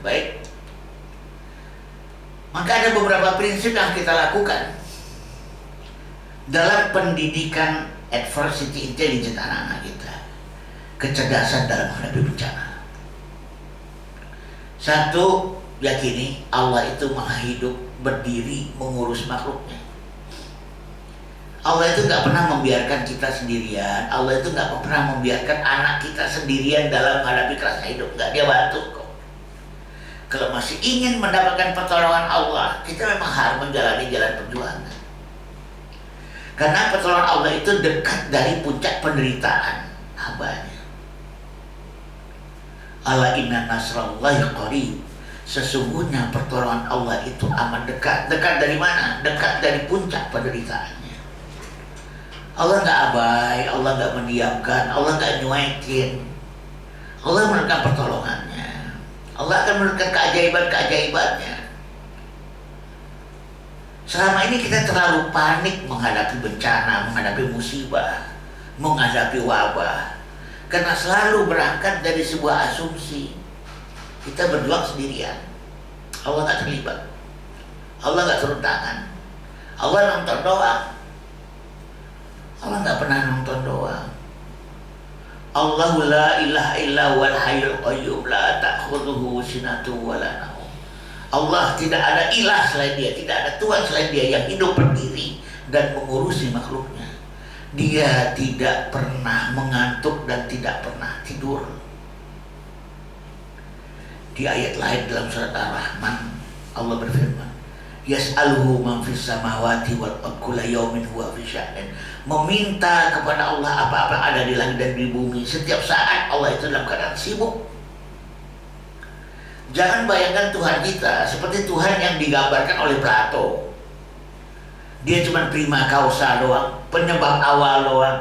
Baik. Maka ada beberapa prinsip yang kita lakukan dalam pendidikan adversity intelligence anak-anak kita. Kecerdasan dalam menghadapi bencana. Satu, yakini Allah itu maha hidup, berdiri, mengurus makhluknya. Allah itu gak pernah membiarkan kita sendirian. Allah itu gak pernah membiarkan anak kita sendirian dalam menghadapi kerasa hidup. Gak, dia bantu kok. Kalau masih ingin mendapatkan pertolongan Allah, kita memang harus menjalani jalan perjuangan. Karena pertolongan Allah itu dekat dari puncak penderitaan hambanya. Ala inna nasrallahi qarib. Sesungguhnya pertolongan Allah itu amat dekat. Dekat dari mana? Dekat dari puncak penderitaannya. Allah nggak abai, Allah nggak mendiamkan, Allah nggak nyuekin. Allah memberikan pertolongannya. Allah akan memberikan keajaiban-keajaibannya. Selama ini kita terlalu panik menghadapi bencana, menghadapi musibah, menghadapi wabah. Karena selalu berangkat dari sebuah asumsi kita berjuang sendirian. Allah nggak terlibat, Allah nggak turun tangan, Allah nonton doang. Allah nggak pernah nonton doang. Allahu la ilaha illa wal hayyul qayyum la ta'khudhuhu sinatun wa la naum. Allah tidak ada ilah selain Dia, tidak ada Tuhan selain Dia yang hidup berdiri dan mengurusi makhluknya. Dia tidak pernah mengantuk dan tidak pernah tidur. Di ayat lain dalam surat Ar-Rahman, Allah berfirman, Yas'aluhu man fis samawati wal ardi kulla yawmin huwa fi sya'nin. Meminta kepada Allah apa-apa ada di langit dan di bumi. Setiap saat Allah itu dalam keadaan sibuk. Jangan bayangkan Tuhan kita seperti Tuhan yang digambarkan oleh Plato. Dia cuma prima causa doang, penyebab awal doang.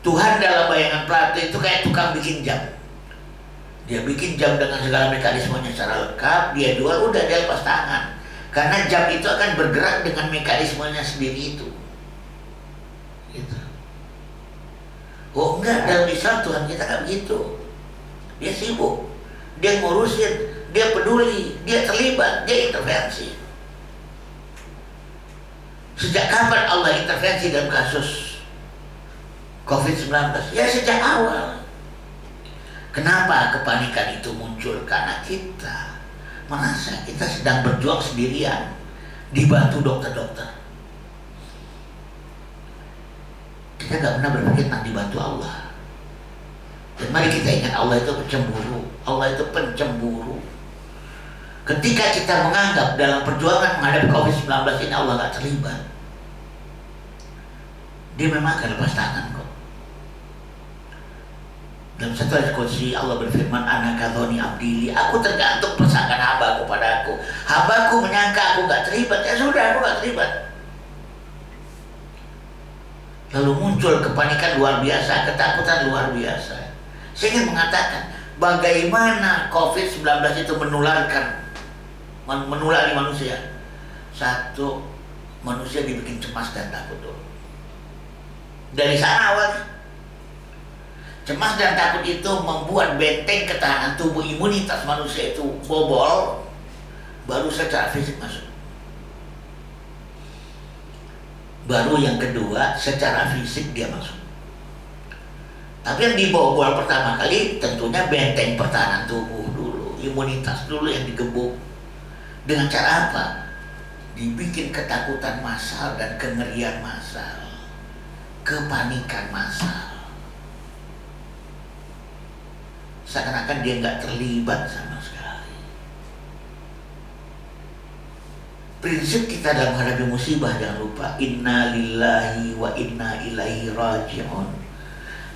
Tuhan dalam bayangan Plato itu kayak tukang bikin jam. Dia bikin jam dengan segala mekanismenya secara lengkap, dia jual, udah dia lepas tangan. Karena jam itu akan bergerak dengan mekanismenya sendiri itu. Gitu. Oh enggak, dalam Islam Tuhan kita nggak begitu. Dia sibuk, dia ngurusin, dia peduli, dia terlibat, dia intervensi. Sejak kapan Allah intervensi dalam kasus COVID-19? Ya sejak awal. Kenapa kepanikan itu muncul? Karena kita merasa kita sedang berjuang sendirian, dibantu dokter-dokter. Kita gak pernah berpikir tentang dibantu Allah. Dan mari kita ingat Allah itu pencemburu. Allah itu pencemburu. Ketika kita menganggap dalam perjuangan menghadapi COVID-19 ini Allah gak terlibat, Dia memang akan lepas tangan kok. Dalam satu ayat Qudsi Allah berfirman, Ana kadhoni abdili, aku tergantung persangkaan hambaku padaku. Hambaku menyangka aku gak terlibat, ya sudah aku gak terlibat. Lalu muncul kepanikan luar biasa, ketakutan luar biasa. Saya ingin mengatakan bagaimana COVID-19 itu menulari manusia. Satu, manusia dibikin cemas dan takut dulu. Dari sana awalnya. Cemas dan takut itu membuat benteng ketahanan tubuh, imunitas manusia itu bobol, baru secara fisik masuk. Baru yang kedua, secara fisik dia masuk. Tapi yang dibobol pertama kali tentunya benteng pertahanan tubuh dulu, imunitas dulu yang digebuk. Dengan cara apa? Dibikin ketakutan massal dan kengerian massal, kepanikan massal. Seakan-akan dia nggak terlibat sama sekali. Prinsip kita dalam menghadapi musibah, jangan lupa, inna lillahi wa inna ilaihi raji'un.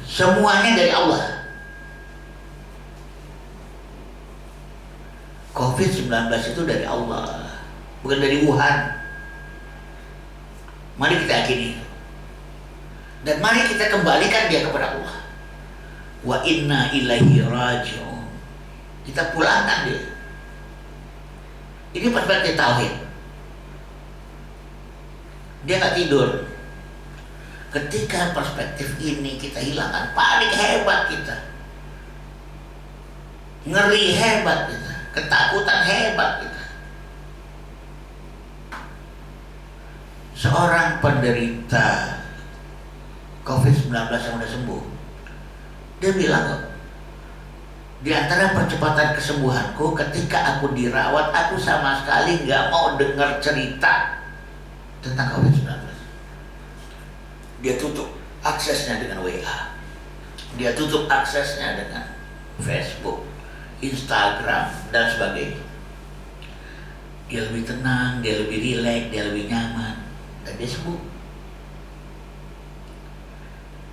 Semuanya dari Allah. COVID-19 itu dari Allah, bukan dari Wuhan. Mari kita yakini. Dan mari kita kembalikan dia kepada Allah. Wa inna ilaihi raji'un. Kita pulangkan dia. Ini perspektif tauhid. Dia nggak tidur. Ketika perspektif ini kita hilangkan, panik hebat kita. ngeri hebat kita, ketakutan hebat kita. Seorang penderita COVID-19 yang udah sembuh, dia bilang kok, di antara percepatan kesembuhanku ketika aku dirawat, aku sama sekali nggak mau dengar cerita tentang COVID-19. Dia tutup aksesnya dengan WA, dia tutup aksesnya dengan Facebook, Instagram, dan sebagainya. Dia lebih tenang, dia lebih rileks, dia lebih nyaman, dan dia sembuh.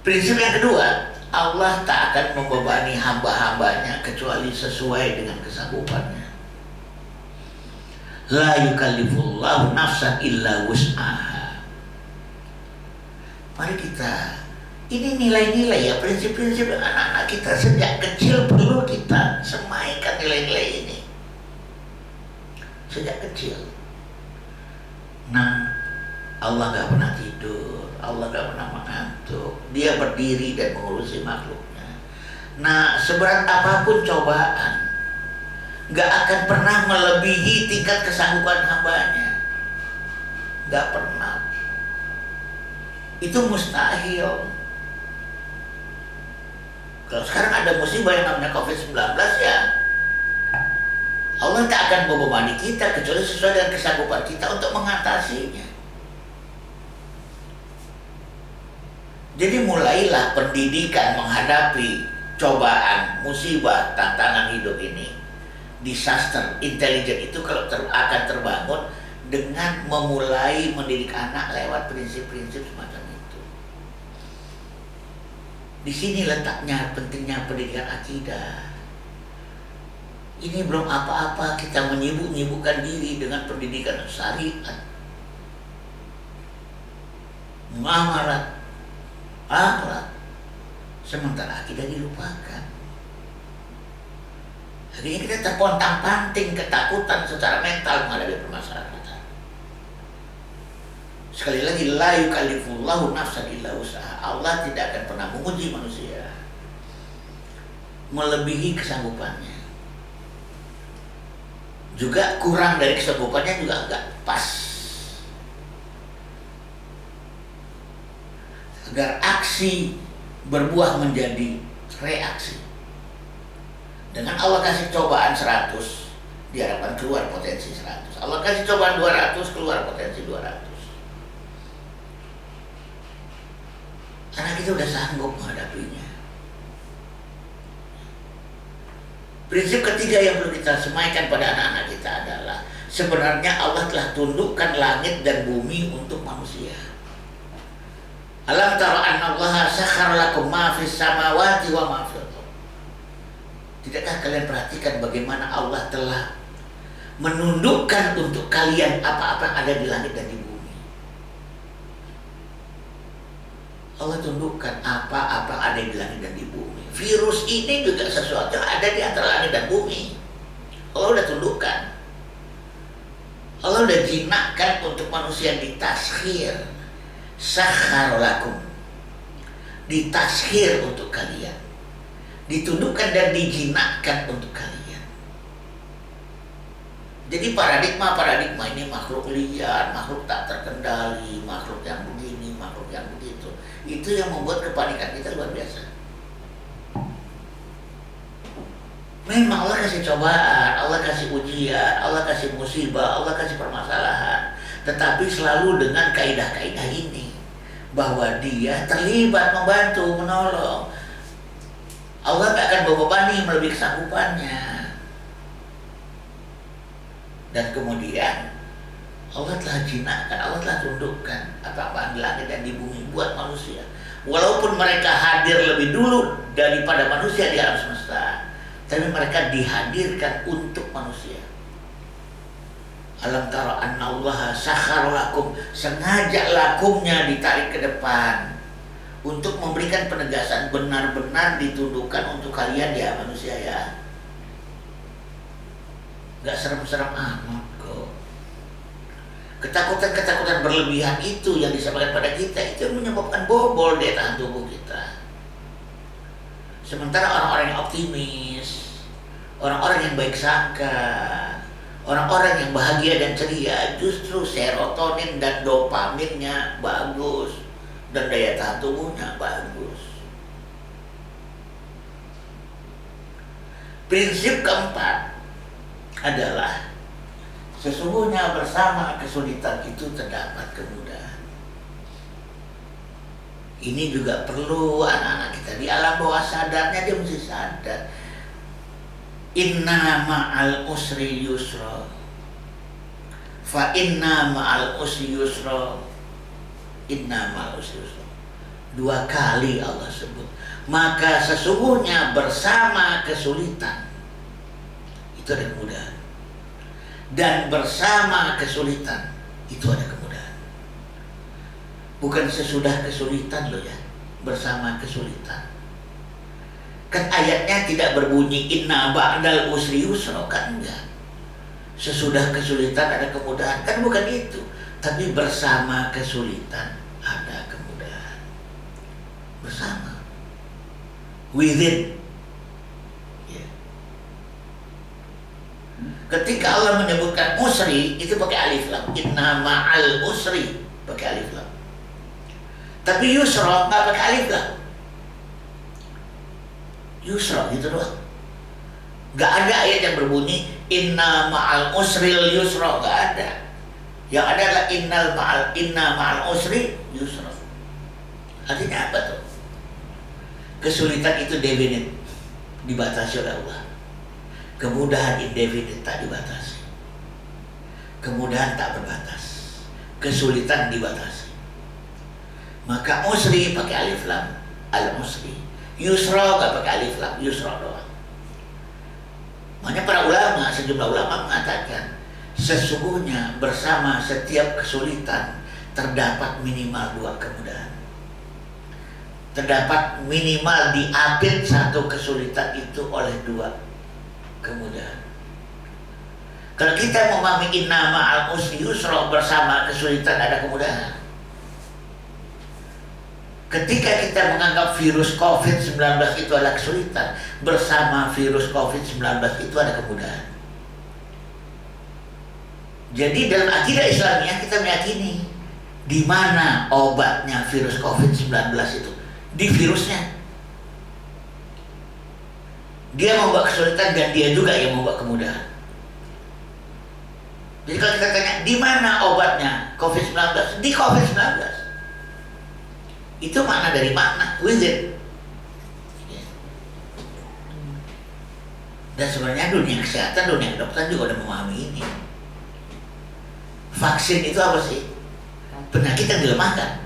Prinsip yang kedua, Allah tak akan membebani hamba-hambanya kecuali sesuai dengan kesanggupannya. La yukallifullahu nafsan illa wus'aha. Mari kita, ini nilai-nilai ya, prinsip-prinsip anak-anak kita sejak kecil perlu kita semaikan nilai-nilai ini sejak kecil. Nah, Allah gak pernah tidur, Allah gak pernah mengantuk, dia berdiri dan mengurusi makhluknya. Nah, seberat apapun cobaan, gak akan pernah melebihi tingkat kesanggupan hambanya. Gak pernah. Itu mustahil. Kalau sekarang ada musibah yang namanya COVID-19 ya, Allah tak akan membebani kita kecuali sesuai dengan kesanggupan kita untuk mengatasinya. Jadi mulailah pendidikan menghadapi cobaan, musibah, tantangan hidup ini. Disaster intelijen itu kalau akan terbangun dengan memulai mendidik anak lewat prinsip-prinsip semacam itu. Di sini letaknya pentingnya pendidikan akidah. Ini belum apa-apa kita menyibuk-nyibukkan diri dengan pendidikan syariat, muamalat, akhlak, sementara akidah dilupakan. Hari ini kita terpontang-panting ketakutan secara mental menghadapi permasalahan kita. Sekali lagi, la yukallifullahu nafsan illa wus'aha. Allah tidak akan pernah menguji manusia melebihi kesanggupannya. Juga kurang dari kesanggupannya juga enggak pas. Agar aksi berbuah menjadi reaksi. Dengan Allah kasih cobaan 100, diharapkan keluar potensi 100. Allah kasih cobaan 200, keluar potensi 200. Karena kita udah sanggup menghadapinya. Prinsip ketiga yang perlu kita semaikan pada anak-anak kita adalah sebenarnya Allah telah tundukkan langit dan bumi untuk manusia. Alam tara annallaha sakhkhara lakum ma fis samawati wa ma fil ardh. Tidakkah kalian perhatikan bagaimana Allah telah menundukkan untuk kalian apa-apa yang ada di langit dan di bumi? Allah tundukkan apa-apa yang ada di langit dan di bumi. Virus ini juga sesuatu yang ada di antara langit dan bumi. Allah udah tundukkan. Allah udah jinakkan untuk manusia ditaskhir. Sakhkhar lakum, ditaskhir untuk kalian, ditundukkan dan dijinakkan untuk kalian. Jadi paradigma ini makhluk liar, makhluk tak terkendali, makhluk yang begini, makhluk yang begitu. Itu yang membuat kepanikan kita luar biasa. Memang Allah kasih cobaan, Allah kasih ujian, Allah kasih musibah, Allah kasih permasalahan, tetapi selalu dengan kaidah-kaidah ini, bahwa dia terlibat, membantu, menolong. Allah gak akan membebani melebihi kesanggupannya. Dan kemudian Allah telah jinakkan, Allah telah tundukkan apa-apa di langit dan di bumi buat manusia. Walaupun mereka hadir lebih dulu daripada manusia di alam semesta, tapi mereka dihadirkan untuk manusia. Alam tara annallaha sakhkhara lakum, sengaja lakumnya ditarik ke depan untuk memberikan penegasan benar-benar ditundukkan untuk kalian ya manusia ya. Gak serem-serem amat kok. Ketakutan-ketakutan berlebihan itu yang disampaikan pada kita, itu yang menyebabkan bobol daya tahan tubuh kita. Sementara orang-orang yang optimis, orang-orang yang baik sangka, orang-orang yang bahagia dan ceria, justru serotonin dan dopaminnya bagus dan daya tahan tubuhnya bagus. Prinsip keempat adalah sesungguhnya bersama kesulitan itu terdapat kemudahan. Ini juga perlu anak-anak kita di alam bawah sadarnya dia mesti sadar. Inna ma'al usri yusra, fa inna ma'al usri yusra, inna ma'al usri yusra. 2 kali Allah sebut. Maka sesungguhnya bersama kesulitan itu ada kemudahan, dan bersama kesulitan itu ada kemudahan. Bukan sesudah kesulitan loh ya, bersama kesulitan. Kan ayatnya tidak berbunyi inna ba'dal usri yusra, kan enggak. Sesudah kesulitan ada kemudahan, kan bukan itu. Tapi bersama kesulitan ada kemudahan. Bersama, within. Ya. Ketika Allah menyebutkan usri itu pakai alif lam, inna ma'al usri pakai alif lam. Tapi yusra nggak pakai alif lam, yusra gitu doang. Nggak ada ayat yang berbunyi inna ma'al usril yusra, nggak ada. Yang ada adalah inna ma'al usri yusra. Artinya apa tuh? Kesulitan itu definite, dibatasi oleh Allah. Kemudahan indefinite, tak dibatasi. Kemudahan tak berbatas. Kesulitan dibatasi. Maka usri pakai alif lam, al-usri. Yusra gak pakai alif lam, yusra doang. Makanya para ulama, sejumlah ulama mengatakan sesungguhnya bersama setiap kesulitan terdapat minimal 2 kemudahan. Terdapat minimal diapit satu kesulitan itu oleh 2 kemudahan. Kalau kita memahami inna ma'al usri yusra, bersama kesulitan ada kemudahan. Ketika kita menganggap virus COVID-19 itu adalah kesulitan, bersama virus COVID-19 itu ada kemudahan. Jadi dalam akidah Islamiyah kita meyakini di mana obatnya virus COVID-19 itu? Di virusnya. Dia membawa kesulitan dan dia juga yang membawa kemudahan. Jadi kalau kita tanya di mana obatnya COVID-19? Di COVID-19. Itu makna dari makna within. Dan sebenarnya dunia kesehatan, dunia kedokteran juga udah memahami ini. Vaksin itu apa sih? Penyakit yang dilemahkan.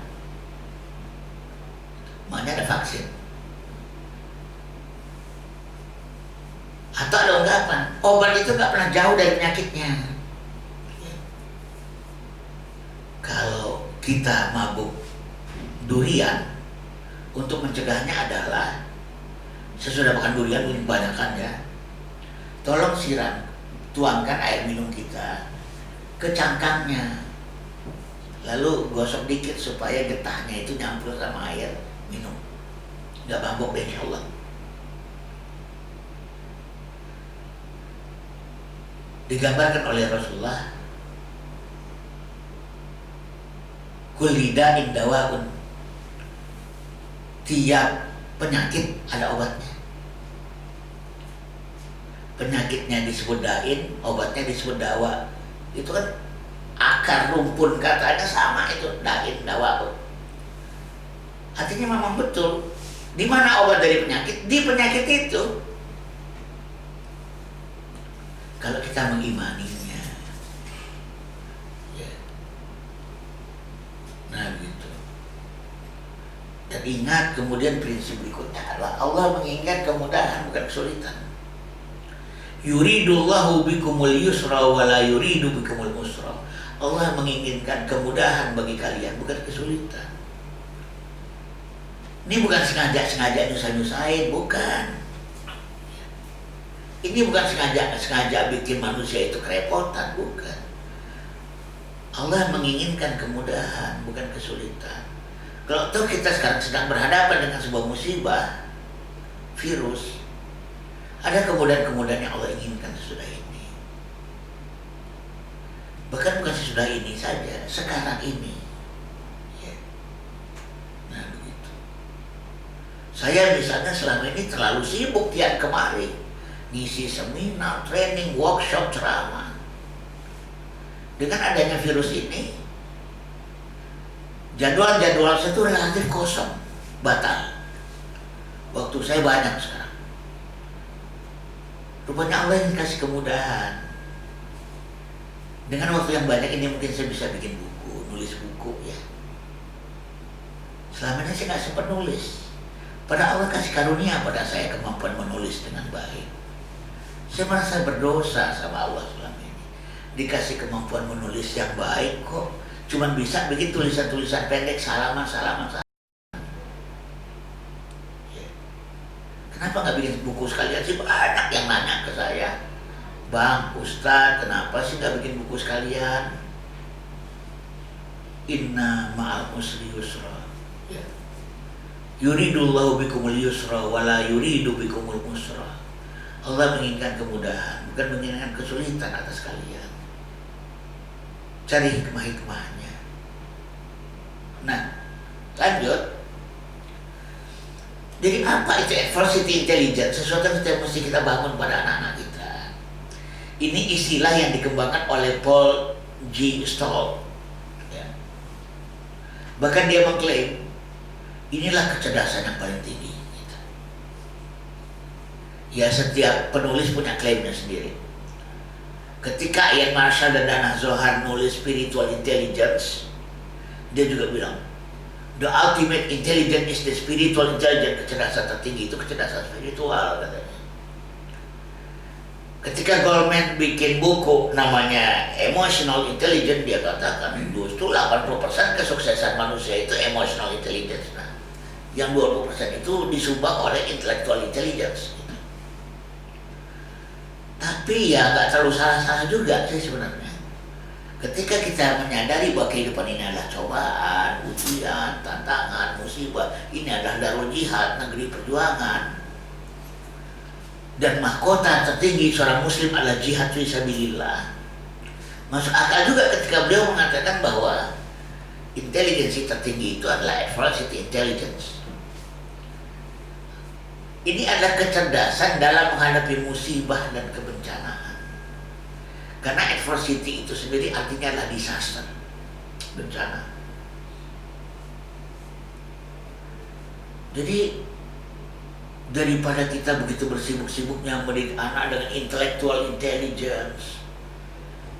Makanya ada vaksin. Atau ada ungkapan, obat itu gak pernah jauh dari penyakitnya. Kalau kita mabuk durian, untuk mencegahnya adalah sesudah makan durian minum banyakan ya, tolong siram, tuangkan air minum kita ke cangkangnya, lalu gosok dikit supaya getahnya itu nyampur sama air minum, nggak mabuk deh insya Allah. Digambarkan oleh Rasulullah, kulli da'in dawaun, tiap penyakit ada obatnya. Penyakitnya disebut da'in, obatnya disebut dawa. Itu kan akar rumpun katanya sama, itu da'in dawaun. Artinya memang betul. Di mana obat dari penyakit? Di penyakit itu. Kalau kita mengimaninya, ya. Nah gitu. Dan ingat kemudian prinsip berikutnya adalah Allah menginginkan kemudahan bukan kesulitan. Yuridullahu bikumul yusra wa la yuridu bikumul usra. Allah menginginkan kemudahan bagi kalian bukan kesulitan. Ini bukan sengaja nyusah-nyusahin, bukan. Ini bukan sengaja bikin manusia itu kerepotan, bukan. Allah menginginkan kemudahan, bukan kesulitan. Kalau kita sekarang sedang berhadapan dengan sebuah musibah, virus, Ada kemudahan-kemudahan yang Allah inginkan sesudah ini. Bahkan bukan sesudah ini saja, sekarang ini. Ya. Nah begitu. Saya misalnya selama ini terlalu sibuk tiap kemari, ngisi seminar, training, workshop, ceramah. Dengan adanya virus ini, jadwal-jadwal saya itu relatif kosong, batal. Waktu saya banyak sekarang. Rupanya Allah ingin kasih kemudahan. Dengan waktu yang banyak ini mungkin saya bisa bikin buku, nulis buku ya. Selama ini saya nggak sempat nulis. Pada Allah kasih karunia pada saya kemampuan menulis dengan baik. Saya merasa berdosa sama Allah selama ini. Dikasih kemampuan menulis yang baik kok. Cuman bisa bikin tulisan-tulisan pendek, salaman. Ya. Kenapa nggak bikin buku sekalian sih? Banyak yang nanya ke saya. Bang, Ustadz, kenapa sih nggak bikin buku sekalian? Inna ma'al usri yusra. Ya. Yuridullahu bikumul yusra wala yuridu bikumul usra. Allah menginginkan kemudahan, bukan menginginkan kesulitan atas kalian. Cari hikmah-hikmahnya. Nah, lanjut. Jadi apa itu adversity intelligence? Sesuatu yang mesti kita bangun pada anak-anak kita. Ini istilah yang dikembangkan oleh Paul G. Stoll. Ya. Bahkan dia mengklaim inilah kecerdasan yang paling tinggi. Ya, setiap penulis punya klaimnya sendiri. Ketika Ian Marshall dan Dana Zohar nulis spiritual intelligence, dia juga bilang the ultimate intelligence is the spiritual intelligence. Kecerdasan tertinggi itu kecerdasan spiritual, katanya. Ketika Goldman bikin buku namanya Emotional Intelligence, dia katakan justru 80% kesuksesan manusia itu emotional intelligence. Nah, yang 20% itu disumbang oleh intellectual intelligence. Tapi ya nggak terlalu salah-salah juga sih sebenarnya. Ketika kita menyadari bahwa kehidupan ini adalah cobaan, ujian, tantangan, musibah, ini adalah darul jihad, negeri perjuangan, dan mahkota tertinggi seorang muslim adalah jihad fi sabilillah. Masuk akal juga ketika beliau mengatakan bahwa intelijensi tertinggi itu adalah adversity intelligence. Ini adalah kecerdasan dalam menghadapi musibah dan kebencanaan. Karena adversity itu sendiri artinya adalah disaster, bencana. Jadi daripada kita begitu bersibuk-sibuknya mendidik anak dengan intellectual intelligence,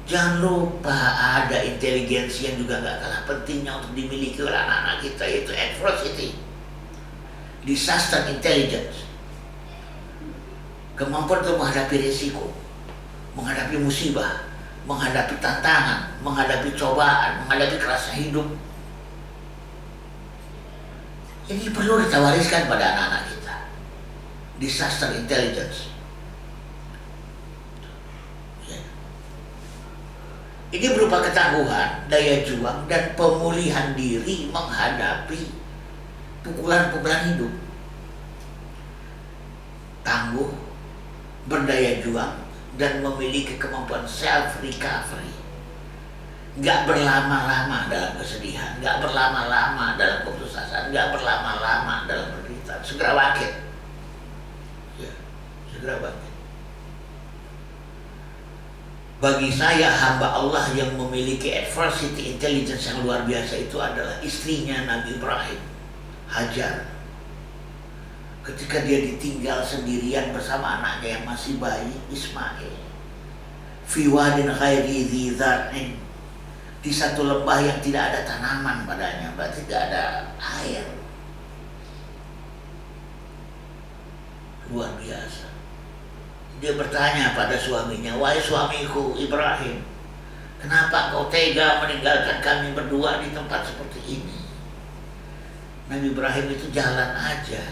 jangan lupa ada inteligensi yang juga gak kalah pentingnya untuk dimiliki oleh anak-anak kita, yaitu adversity, disaster intelligence. Kemampuan untuk menghadapi risiko, menghadapi musibah, menghadapi tantangan, menghadapi cobaan, menghadapi kerasnya hidup. Ini perlu kita wariskan pada anak-anak kita. Disaster intelligence. Ya. Ini berupa ketangguhan, daya juang, dan pemulihan diri menghadapi pukulan-pukulan hidup. Tangguh, berdaya juang, dan memiliki kemampuan self recovery. Gak berlama-lama dalam kesedihan, gak berlama-lama dalam keputusasaan, gak berlama-lama dalam penderitaan. Segera bangkit. Ya, segera bangkit. Bagi saya, hamba Allah yang memiliki adversity intelligence yang luar biasa itu adalah istrinya Nabi Ibrahim, Hajar. Ketika dia ditinggal sendirian bersama anaknya yang masih bayi, Ismail, fi wadin ghairi dzi zar'in, di satu lembah yang tidak ada tanaman padanya, berarti tidak ada air. Luar biasa. Dia bertanya pada suaminya, wahai suamiku Ibrahim, kenapa kau tega meninggalkan kami berdua di tempat seperti ini? Nabi Ibrahim itu jalan aja,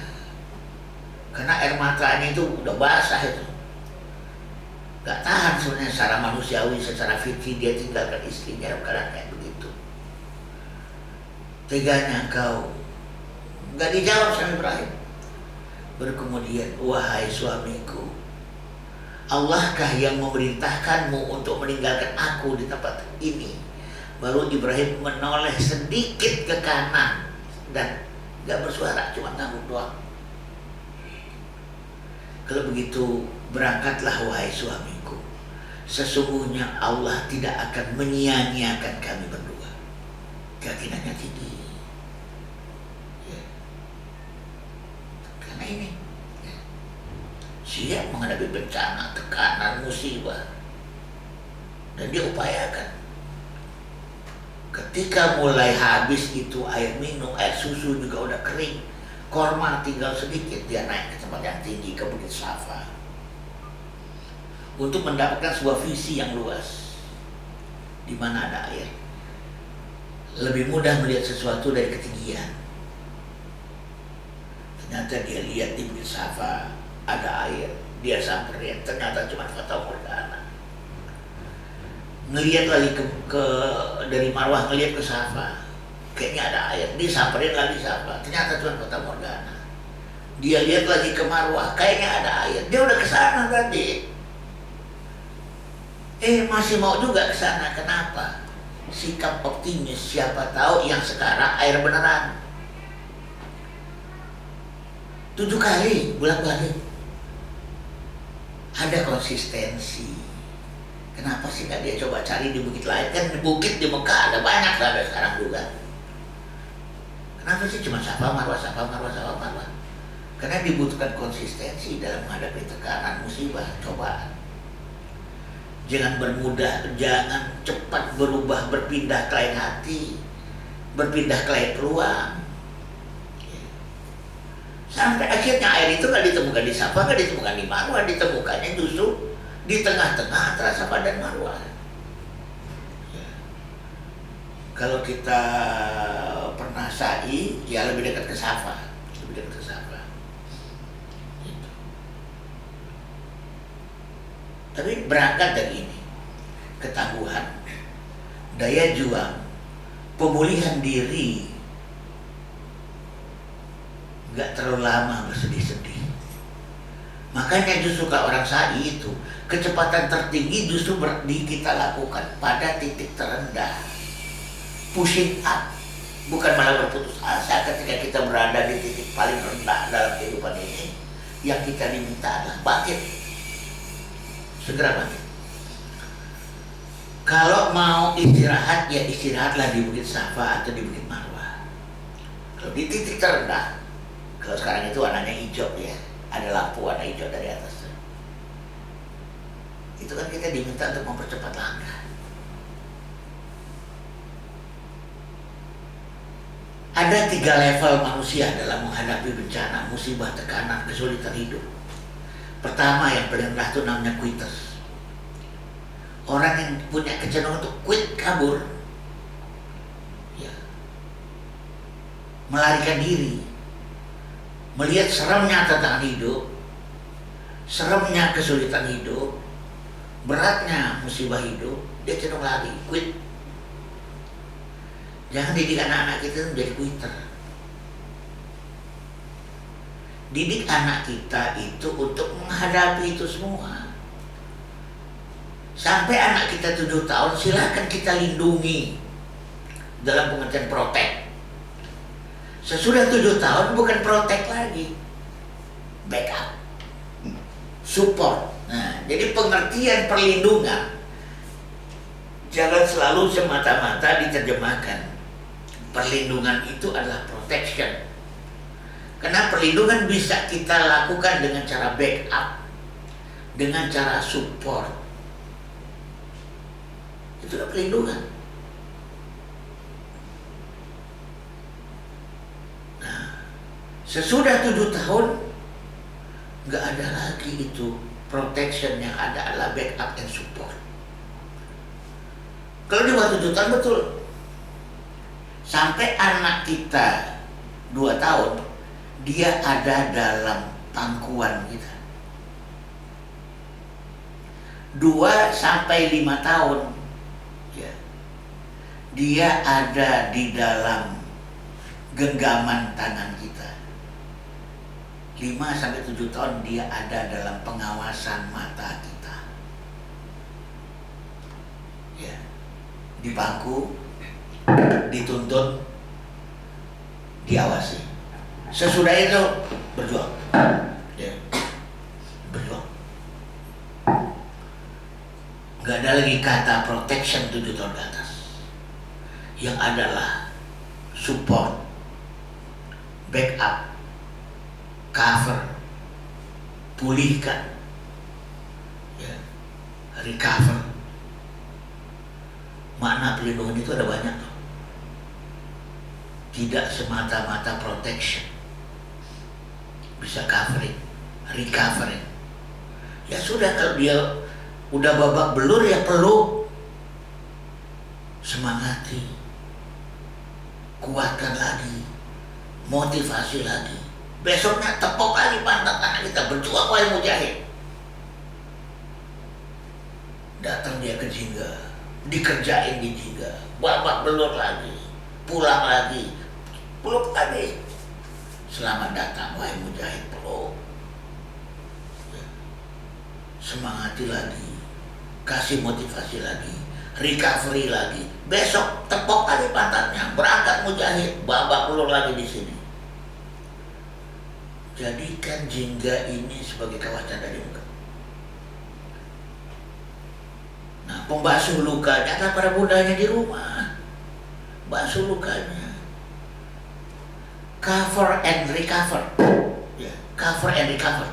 karena air matanya itu udah basah itu. Gak tahan sebenarnya secara manusiawi, secara fikih dia tinggalkan istrinya dalam keadaan kayak begitu. Teganya engkau. Gak dijawab sama Ibrahim. Baru kemudian, wahai suamiku, Allahkah yang memerintahkanmu untuk meninggalkan aku di tempat ini? Baru Ibrahim menoleh sedikit ke kanan dan gak bersuara, cuma ngangguk doang. Kalau begitu, berangkatlah wahai suamiku. Sesungguhnya Allah tidak akan menyia-nyiakan kami berdua. Keyakinannya tinggi. Ya. Karena ini ya, siap menghadapi bencana, tekanan, musibah, dan dia upayakan. Ketika mulai habis itu air minum, air susu juga udah kering, korma tinggal sedikit, dia naik ke tempat yang tinggi, ke Bukit Safa, untuk mendapatkan sebuah visi yang luas di mana ada air. Lebih mudah melihat sesuatu dari ketinggian. Ternyata dia lihat di Bukit Safa ada air, dia samperin, ternyata cuma fata morgana. Ngelihat lagi ke dari Marwah, ngelihat ke Safa, kayaknya ada air, dia samperin lagi Safa, ternyata cuma fata morgana. Dia lihat lagi ke Marwah, kayaknya ada air, dia udah ke sana tadi. Masih mau juga ke sana. Kenapa? Sikap optimis, siapa tahu yang sekarang air beneran. 7 kali bolak-balik. Ada konsistensi. Kenapa sih nggak dia coba cari di bukit lain? Kan di bukit di Mekah ada banyak sampai sekarang juga. Kenapa sih cuma Safa Marwah, Safa Marwah, Safa Marwah? Karena dibutuhkan konsistensi dalam menghadapi tekanan, musibah, cobaan. Jangan bermudah, jangan cepat berubah, berpindah ke lain hati, berpindah ke lain peluang. Sampai akhirnya air itu nggak ditemukan di Safa, nggak ditemukan di Marwah, ditemukannya justru di tengah-tengah antara Safa dan Marwah. Kalau kita pernah sa'i, ya lebih dekat ke Safa, lebih dekat ke Safa. Gitu. Tapi berangkat dari ini, ketangguhan, daya juang, pemulihan diri, nggak terlalu lama bersedih-sedih. Makanya justru kalau orang sa'i itu, kecepatan tertinggi justru kita lakukan pada titik terendah. Pushing up, bukan malah berputus asa ketika kita berada di titik paling rendah dalam kehidupan ini. Yang kita diminta adalah bangkit, segera bangkit. Kalau mau istirahat, ya istirahatlah di Bukit Safa atau di Bukit Marwah. Kalau di titik terendah, kalau sekarang itu warnanya hijau ya, ada lampu warna hijau dari atas. Itu kan kita diminta untuk mempercepat langkah. Ada 3 level manusia dalam menghadapi bencana, musibah, tekanan, kesulitan hidup. Pertama yang paling rendah itu namanya quitters. Orang yang punya kecenderungan untuk quit, kabur, ya, melarikan diri, melihat seremnya tantangan hidup, seremnya kesulitan hidup, beratnya musibah hidup, dia cenderung lari, quit. Jangan didik anak-anak kita menjadi quitter. Didik anak kita itu untuk menghadapi itu semua. Sampai anak kita 7 tahun, silakan kita lindungi dalam pengertian protect. Sesudah 7 tahun bukan protect lagi, backup, support. Nah, jadi pengertian perlindungan jangan selalu semata-mata diterjemahkan. Perlindungan itu adalah protection. Karena perlindungan bisa kita lakukan dengan cara backup, dengan cara support. Itu adalah perlindungan. Nah, sesudah 7 tahun nggak ada lagi itu protection, yang ada adalah backup and support. Kalau di bawah 7 tahun betul. Sampai anak kita 2 tahun, dia ada dalam pangkuan kita. 2 sampai 5 tahun, ya, dia ada di dalam genggaman tangan kita. 5 sampai 7 tahun dia ada dalam pengawasan mata kita. di bangku, dituntun, diawasi. Sesudah itu berjuang, ya. Berjuang. Gak ada lagi kata protection 7 tahun ke atas. Yang adalah support, backup, cover, pulihkan, ya, recover. Makna pelindungan itu ada banyak tuh. Tidak semata-mata protection, bisa covering, recovering. Ya sudah, kalau dia udah babak belur ya peluk, semangati, kuatkan lagi, motivasi lagi. Besoknya tepuk lagi pantat tangan kita, berjuang wahai mujahid. Datang dia ke Jingga, dikerjain di Jingga, babak belur lagi, pulang lagi, peluk lagi. Selamat datang wahai mujahid, peluk. Semangati lagi, kasih motivasi lagi, recovery lagi. Besok tepuk lagi pantatnya, berangkat mujahid, babak belur lagi di sini. Jadikan Jingga ini sebagai kawasan dari muka. Nah, pembasuh lukanya adalah para budanya di rumah. Basuh lukanya. Cover and recover. Ya, cover and recover.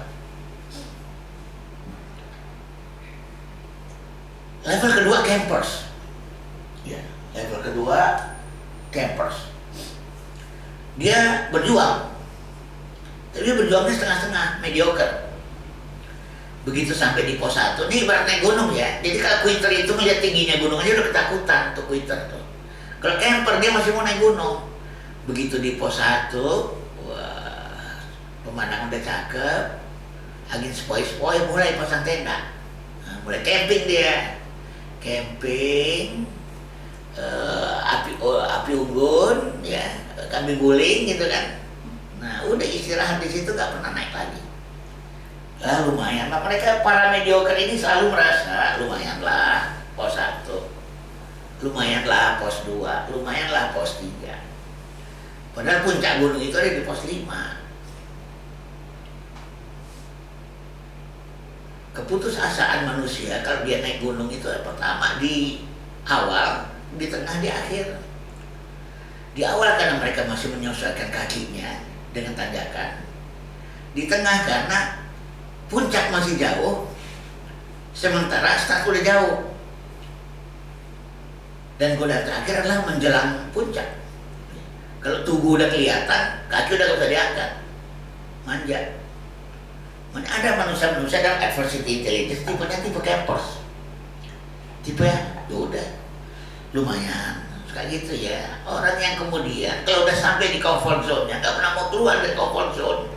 Level kedua campers. Ya, level kedua campers. Dia berjuang. Tapi berjuangnya setengah-setengah, mediocre. Begitu sampai di pos 1, ini ibarat naik gunung ya. Jadi kalau quitter itu melihat tingginya gunung aja udah ketakutan tuh quitter tuh. Kalau camper dia masih mau naik gunung. Begitu di pos 1, wah, pemandangan udah cakep, angin sepoi-sepoi, mulai pasang tenda. Nah, mulai camping dia. Camping, api unggun, ya, kambing guling gitu kan. Nah, udah istirahat di situ, gak pernah naik lagi. Lah lumayan lah, mereka para mediocre ini selalu merasa lumayan lah pos 1, lumayan lah pos 2, lumayan lah pos 3. Padahal puncak gunung itu ada di pos 5. Keputusasaan manusia kalau dia naik gunung itu pertama di awal, di tengah, di akhir. Di awal karena mereka masih menyesuaikan kakinya dengan tanjakan. Di tengah karena puncak masih jauh, sementara start udah jauh. Dan goda terakhir adalah menjelang puncak. Kalau tubuh udah kelihatan, kaki udah gak usah diangkat, manja. Mana ada manusia-manusia dalam adversity intelligence tipenya tipe campers, tipe ya udah lumayan kayak gitu ya. Orang yang kemudian kalau udah sampai di comfort zone-nya nggak pernah mau keluar dari comfort zone.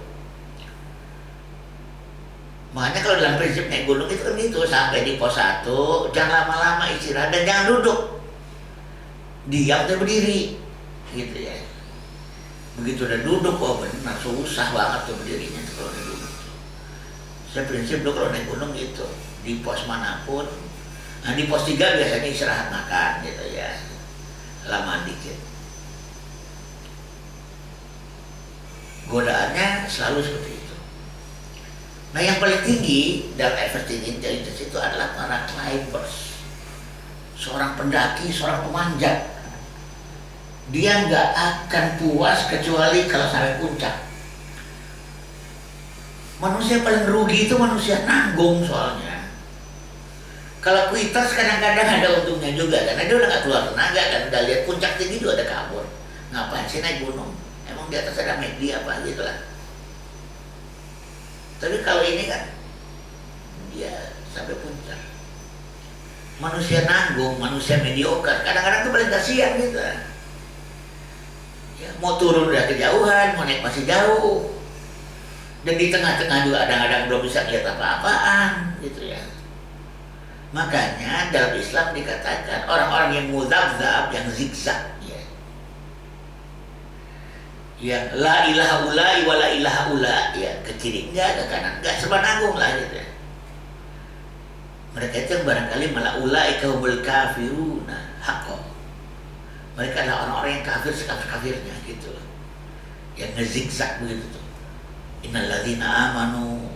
Makanya kalau dalam prinsip naik gunung itu kan gitu, sampai di pos 1 jangan lama-lama istirahat dan jangan duduk, diam dan berdiri gitu ya. Begitu udah duduk, oh benar susah banget tuh berdirinya tuh kalau udah duduk. Saya prinsip dulu kalau naik gunung gitu, di pos manapun. Nah di pos 3 biasanya istirahat makan gitu ya, lamaan dikit. Godaannya selalu seperti itu. Nah yang paling tinggi dalam adversity intelligence itu adalah para climbers. Seorang pendaki, seorang pemanjat, dia nggak akan puas kecuali kalau sampai puncak. Manusia paling rugi itu manusia nanggung soalnya. Kalau quitters kadang-kadang ada untungnya juga, karena dia udah gak keluar tenaga kan, udah lihat puncak tinggi juga ada kabur. Ngapain sih naik gunung? Emang di atas ada McD apa gitu lah. Tapi kalau ini kan dia sampai puncak. Manusia nanggung, manusia mediocre, kadang-kadang tuh paling kasihan gitu. Ya, mau turun udah kejauhan, mau naik masih jauh. Dan di tengah-tengah juga kadang-kadang belum bisa lihat apa-apaan gitu ya. Makanya dalam Islam dikatakan orang-orang yang muzabzab, yang zigzag ya. Yang la ilaha ulai wa la ilaha ula ya, ke kiri enggak, ke kanan enggak, serba nanggung lah gitu ya. Mereka itu yang barangkali malah ulai kaumul kafiruna. Hakko. Mereka adalah orang-orang yang kafir sekafir-kafirnya gitu. Yang ngezigzag begitu tuh. Innalladzina amanu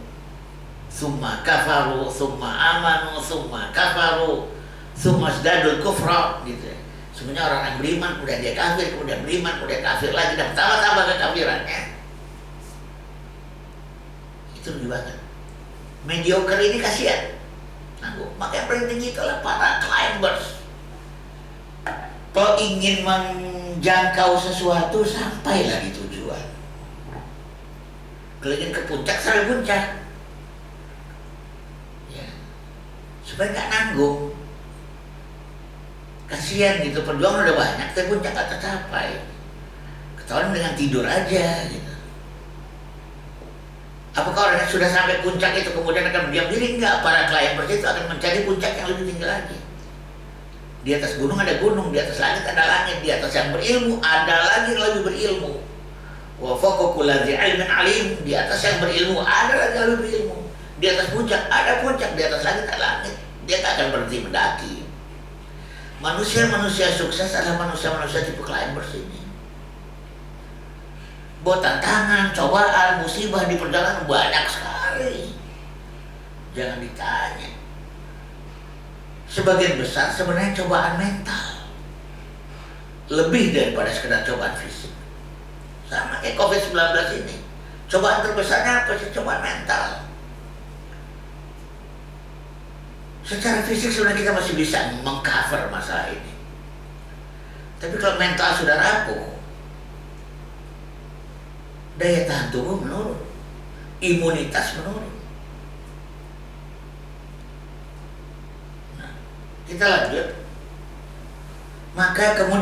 summa kafaru summa amanu summa kafaru summa zdadul kufra gitu ya. Sebenarnya orang yang beriman kemudian dia kafir, kemudian beriman, kemudian kafir lagi, dan tambah-tambah kekafirannya. Itu lebih banget. Mediocre ini kasihan. Nanggung. Maka yang paling tinggi itulah para climbers. Kalau ingin menjangkau sesuatu, sampailah di tujuan. Kalau ingin ke puncak, sampai puncak. Ya. Supaya nggak nanggung. Kasihan gitu, perjuangan udah banyak, tapi puncak nggak tercapai. Ketahuan dengan tidur aja gitu. Apakah orang yang sudah sampai puncak itu kemudian akan berdiam diri? Enggak, para climbers itu akan mencari puncak yang lebih tinggi lagi. Di atas gunung ada gunung, di atas langit ada langit, di atas yang berilmu ada lagi yang lebih berilmu. Wa fawqa kulli dzi ilmin alim, di atas yang berilmu ada lagi yang lebih berilmu. Di atas puncak ada puncak, di atas langit ada langit. Dia tak akan berhenti mendaki. Manusia-manusia sukses adalah manusia-manusia tipe climbers ini. Buat tantangan, cobaan, musibah di perjalanan banyak sekali. Jangan ditanya. Sebagian besar sebenarnya cobaan mental. Lebih daripada sekedar cobaan fisik. Sama kayak COVID-19 ini. Cobaan terbesarnya apa sih? Cobaan mental. Secara fisik sebenarnya kita masih bisa mengcover masalah ini. Tapi kalau mental sudah rapuh, daya tahan tubuh menurun, imunitas menurun. Nah, kita lanjut. Maka kemudian